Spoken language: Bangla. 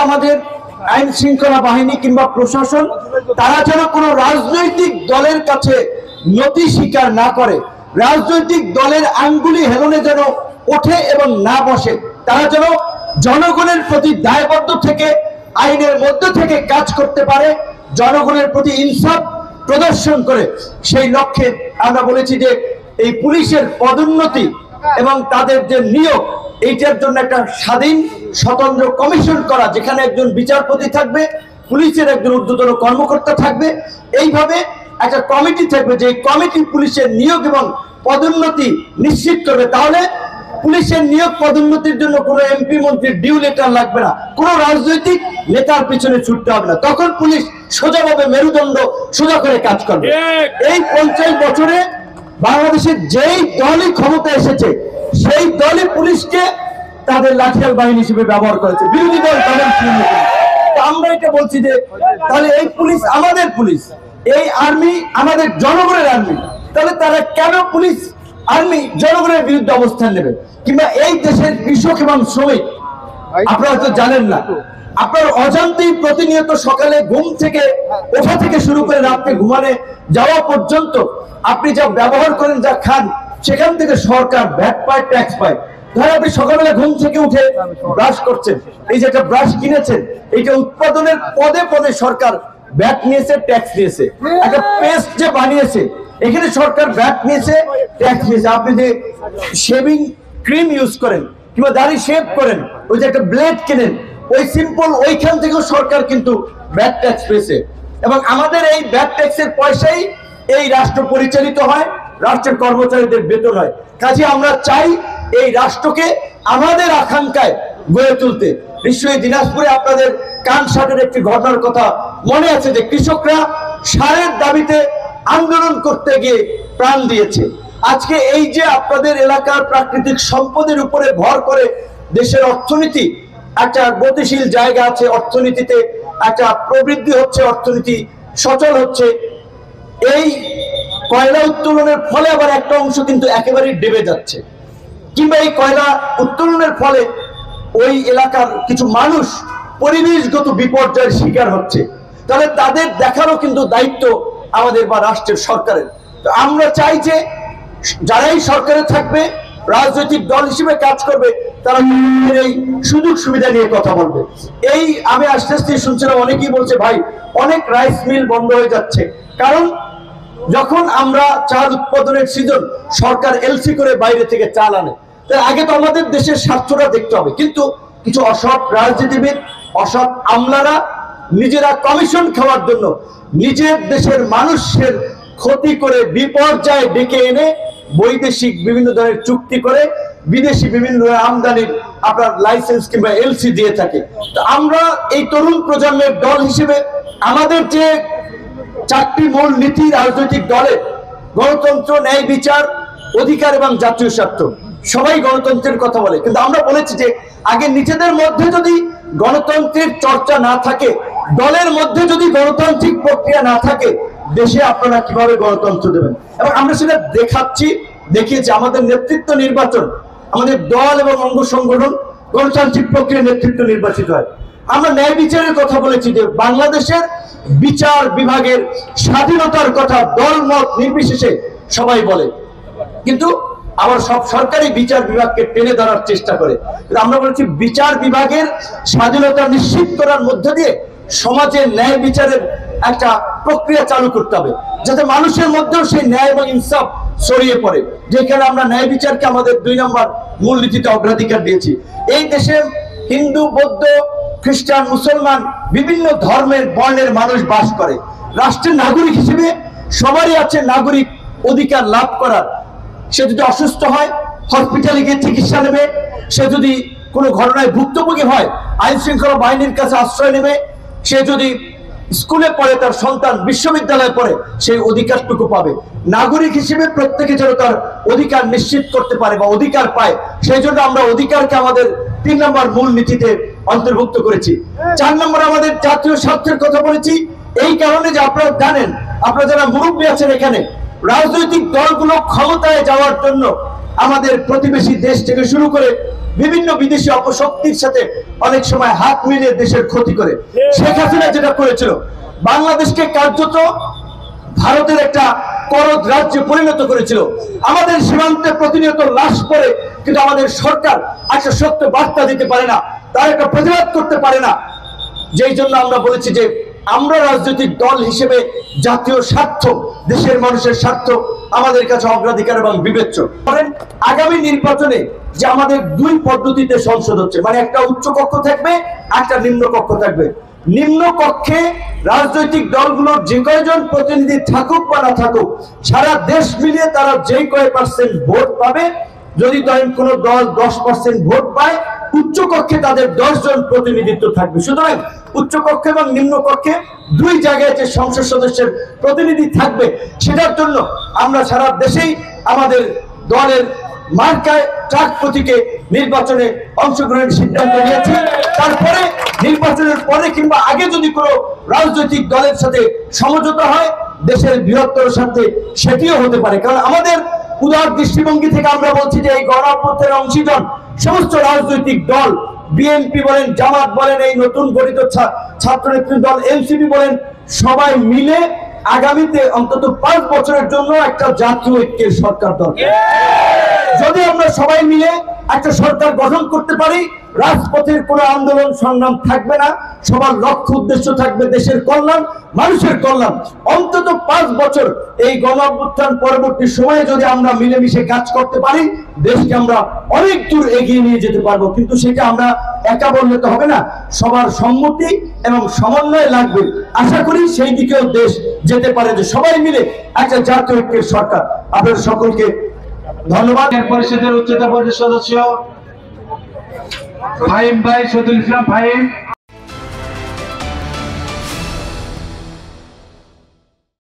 আমাদের আইন শৃঙ্খলা বাহিনী কিংবা প্রশাসন তারা যেন কোনো রাজনৈতিক দলের কাছে নতি স্বীকার না করে, রাজনৈতিক দলের আঙ্গুলি হেলনে যেন ওঠে এবং না বসে, তারা যেন জনগণের প্রতি দায়বদ্ধ থেকে আইনের মধ্যে থেকে কাজ করতে পারে, জনগণের প্রতি ইনসাফ প্রদর্শন করে। সেই লক্ষ্যে আমরা বলেছি যে এই পুলিশের পদোন্নতি এবং তাদের যে নিয়োগ, এইটার জন্য একটা স্বাধীন স্বতন্ত্র কমিশন করা, যেখানে একজন বিচারপতি থাকবে, পুলিশের একজন ঊর্ধ্বতন কর্মকর্তা থাকবে, এইভাবে একটা কমিটি থাকবে যে কমিটি পুলিশের নিয়োগ এবং পদোন্নতি নিশ্চিত করবে। তাহলে পুলিশের নিয়োগ পদোন্নতির জন্য কোনো এমপি মন্ত্রীর ডিউ লেটার লাগবে না, কোনো রাজনৈতিক নেতার পিছনে ছুটতে হবে না, তখন পুলিশ সোজাভাবে মেরুদণ্ড সোজা করে কাজ করবে। এই 50 বছরে বাংলাদেশের যেই দলই ক্ষমতা এসেছে সেই দলই পুলিশকে তাদের লাঠিয়াল বাহিনী হিসেবে ব্যবহার করেছে, বিরোধী দল তাদের। আমরা এটা বলছি যে তাহলে এই পুলিশ আমাদের পুলিশ, এই আর্মি আমাদের জনগণের আর্মি, তাহলে তারা কেন পুলিশ আর্মি জনগণের বিরুদ্ধে অবস্থান নেবে? কিংবা এই দেশের কৃষক এবং শ্রমিক, আপনারা তো জানেন না, আপনার অজান্তেই প্রতিনিয়ত সকালে ঘুম থেকে ওঠা থেকে শুরু করে রাত্রে ঘুমানে যাওয়া পর্যন্ত আপনি যা ব্যবহার করেন, যা খান, সেখান থেকে সরকার ভ্যাট পায়, ট্যাক্স পায়। ধরেন আপনি সকালবেলা ঘুম থেকে উঠে ব্রাশ করছেন, এই যে একটা ব্রাশ কিনেছেন, এইটা উৎপাদনের পদে পদে সরকার ভ্যাট নিয়েছে, ট্যাক্স নিয়েছে। একটা পেস্ট যে বানিয়েছে, এখানে সরকার ভ্যাট নিয়েছে, ট্যাক্স নিয়েছে। আপনি যে শেভিং ক্রিম ইউজ করেন কিংবা দাড়ি শেভ করেন, ওই যে একটা ব্লেড কেনেন, ওই সিম্পল ওইখান থেকেও সরকার কিন্তু ভ্যাট ট্যাক্স পেয়েছে। এবং আমাদের এই ভ্যাট ট্যাক্সের পয়সাই এই রাষ্ট্র পরিচালিত হয়, রাষ্ট্রের কর্মচারীদের বেতন হয়। কাজে আমরা চাই এই রাষ্ট্রকে আমাদের আকাঙ্ক্ষায় গড়ে তুলতে। নিশ্চয়ই দিনাজপুরে আপনাদের কানসাটের একটি ঘটনার কথা মনে আছে, যে কৃষকরা সারের দাবিতে আন্দোলন করতে গিয়ে প্রাণ দিয়েছে। আজকে এই যে আপনাদের এলাকার প্রাকৃতিক সম্পদের উপরে ভর করে দেশের অর্থনীতি একটা গতিশীল জায়গা আছে, অর্থনীতিতে একটা প্রবৃদ্ধি হচ্ছে, অর্থনীতি সচল হচ্ছে, এই কয়লা উত্তোলনের ফলে আবার একটা অংশ কিন্তু একেবারেই ডেবে যাচ্ছে, কিংবা এই কয়লা উত্তোলনের ফলে ওই এলাকার কিছু মানুষ পরিবেশগত বিপর্যয়ের শিকার হচ্ছে। তাহলে তাদের দেখারও কিন্তু দায়িত্ব আমাদের বা রাষ্ট্রের সরকারের। তো আমরা চাই যে যারাই সরকারে থাকবে, রাজনৈতিক দল হিসেবে কাজ করবে, তারা এই সুযোগ সুবিধা নিয়ে কথা বলবে। এই আমি আস্তে আস্তে শুনছিলাম অনেকেই বলছে ভাই অনেক রাইস মিল বন্ধ হয়ে যাচ্ছে, কারণ যখন আমরা চাল উৎপাদনের সিজন সরকার এলসি করে বাইরে থেকে চাল আনে, তার আগে তো আমাদের দেশের স্বার্থটা দেখতে হবে। কিন্তু কিছু অসৎ রাজনীতিবিদ, অসৎ আমলারা নিজেরা কমিশন খাওয়ার জন্য নিজের দেশের মানুষের ক্ষতি করে বিপর্যয় ডেকে এনে বৈদেশিক বিভিন্ন ধরনের চুক্তি করে বিদেশি বিভিন্ন আমদানির আপনার লাইসেন্স কিংবা এলসি দিয়ে থাকে। তো আমরা এই তরুণ প্রজন্মের দল হিসেবে আমাদের যে 4টি মূল নীতি রাজনৈতিক দলের, গণতন্ত্র, ন্যায় বিচার, অধিকার এবং জাতীয় স্বার্থ, সবাই গণতন্ত্রের কথা বলে, কিন্তু আমরা বলেছি যে আগে নিজেদের মধ্যে যদি গণতন্ত্রের চর্চা না থাকে, দলের মধ্যে যদি গণতান্ত্রিক প্রক্রিয়া না থাকে, দেশে আপনারা কিভাবে গণতন্ত্র দেবেন? এবং আমরা সেটা দেখিয়েছি। আমাদের নেতৃত্ব নির্বাচন, আমাদের দল এবং অঙ্গ সংগঠন গণতান্ত্রিক প্রক্রিয়ার নেতৃত্ব নির্বাচিত হয়। আমরা ন্যায় বিচারের কথা বলেছি যে বাংলাদেশের বিচার বিভাগের স্বাধীনতার কথা দল মত নির্বিশেষে সবাই বলে, কিন্তু আবার সব সরকারি বিচার বিভাগকে টেনে ধরার চেষ্টা করে। আমরা বলেছি বিচার বিভাগের স্বাধীনতা নিশ্চিত করার মধ্যে দিয়ে সমাজে ন্যায় বিচারের একটা প্রক্রিয়া চালু করতে হবে, যাতে মানুষের মধ্যেও সেই ন্যায় এবং ইনসাফ ছড়িয়ে পড়ে। যেখানে আমরা ন্যায় বিচারকে আমাদের 2 নম্বর মূলনীতিতে অগ্রাধিকার দিয়েছি। এই দেশে হিন্দু, বৌদ্ধ, খ্রিস্টান, মুসলমান বিভিন্ন ধর্মের বর্ণের মানুষ বাস করে। রাষ্ট্রের নাগরিক হিসেবে সবারই আছে নাগরিক অধিকার লাভ করার। সে যদি অসুস্থ হয় হসপিটালে গিয়ে চিকিৎসা নেবে, সে যদি কোনো ঘটনায় ভুক্তভোগী হয় আইন শৃঙ্খলা বাহিনীর কাছে আশ্রয় নেবে, সে যদি স্কুলে পড়ে, তার সন্তান বিশ্ববিদ্যালয়ে পড়ে, সেই অধিকারটুকু পাবে। নাগরিক হিসেবে প্রত্যেকে যেন তার অধিকার নিশ্চিত করতে পারে বা অধিকার পায়, সেই জন্য আমরা অধিকারকে আমাদের 3 নম্বর মূল নীতিতে অন্তর্ভুক্ত করেছি। 4 নম্বর আমাদের জাতীয় স্বার্থের কথা বলেছি, এই কারণে যে আপনারা জানেন, আপনারা যারা মুরব্বী আছেন এখানে, রাজনৈতিক দলগুলো ক্ষমতায় যাওয়ার জন্য আমাদের প্রতিবেশী দেশ থেকে শুরু করে বিভিন্ন বিদেশি অপশক্তির সাথে অনেক সময় হাত মিলিয়ে দেশের ক্ষতি করে। শেখ হাসিনা যেটা করেছিল, বাংলাদেশকে কার্যত ভারতের একটা করদ রাজ্যে পরিণত করেছিল। আমাদের সীমান্তে প্রতিনিয়ত লাশ পড়ে, কিন্তু আমাদের সরকার একটা সত্য বার্তা দিতে পারে না, তার একটা প্রতিবাদ করতে পারে না। যেই জন্য আমরা বলেছি যে আমরা রাজনৈতিক দল হিসেবে জাতীয় স্বার্থ, দেশের মানুষের স্বার্থ আমাদের কাছে অগ্রাধিকার এবং বিবেচ্য। আগামী নির্বাচনে যে আমাদের দুই পদ্ধতিতে সংসদ হচ্ছে, মানে একটা উচ্চ কক্ষ থাকবে, একটা নিম্ন কক্ষ থাকবে। নিম্ন কক্ষে রাজনৈতিক দলগুলোর যে কয়জন প্রতিনিধি থাকুক বা না থাকুক, সারা দেশ মিলিয়ে তারা যে কয় পার্সেন্ট ভোট পাবে, যদি ধরেন কোন দল 10% ভোট পায়, উচ্চ কক্ষে তাদের 10 জন প্রতিনিধিত্ব থাকবে। সুতরাং উচ্চ কক্ষে এবং নিম্ন কক্ষে দুই জায়গায় যে সংসদ সদস্যের প্রতিনিধি থাকবে, সেটার জন্য আমরা সারা দেশেই আমাদের দলের মার্কায় ট্রাক প্রতীকে নির্বাচনে অংশগ্রহণের সিদ্ধান্ত নিয়েছি। তারপরে নির্বাচনের পরে কিংবা আগে যদি কোনো রাজনৈতিক দলের সাথে সমঝোতা হয় দেশের বৃহত্তর স্বার্থে, সেটিও হতে পারে। কারণ আমাদের উদার দৃষ্টিভঙ্গি থেকে আমরা বলছি যে এই গণ অভ্যুত্থানের অংশীজন সমস্ত রাজনৈতিক দল, বিএনপি বলেন, জামাত বলেন, এই নতুন গঠিত ছাত্র নেতৃত্ব দল এনসিপি বলেন, সবাই মিলে আগামীতে অন্তত 5 বছরের জন্য একটা জাতীয় ঐক্যের সরকার দরকার। যদি আমরা সবাই মিলে একটা সরকার গঠন করতে পারি, রাজপথের কোনো আন্দোলন সংগ্রাম থাকবে না, সবার লক্ষ্য উদ্দেশ্য থাকবে দেশের কল্যাণ, মানুষের কল্যাণ। অন্তত 5 বছর এই গণ অভ্যুত্থান পরবর্তী সময়ে যদি আমরা মিলেমিশে কাজ করতে পারি, দেশকে আমরা অনেক দূর এগিয়ে নিয়ে যেতে পারবো। কিন্তু সেটা আমরা একা বললে তো হবে না, সবার সম্মতি এবং সমন্বয় লাগবে। আশা করি সেই দিকেও দেশ যেতে পারে, যে সবাই মিলে একটা জাতীয় ঐক্যের সরকার। আপনাদের সকলকে ধন্যবাদ। পরিষদের উচ্চতা পরিষদ সদস্য ফাহিম ভাই, শহীদুল ইসলাম ফাহিম।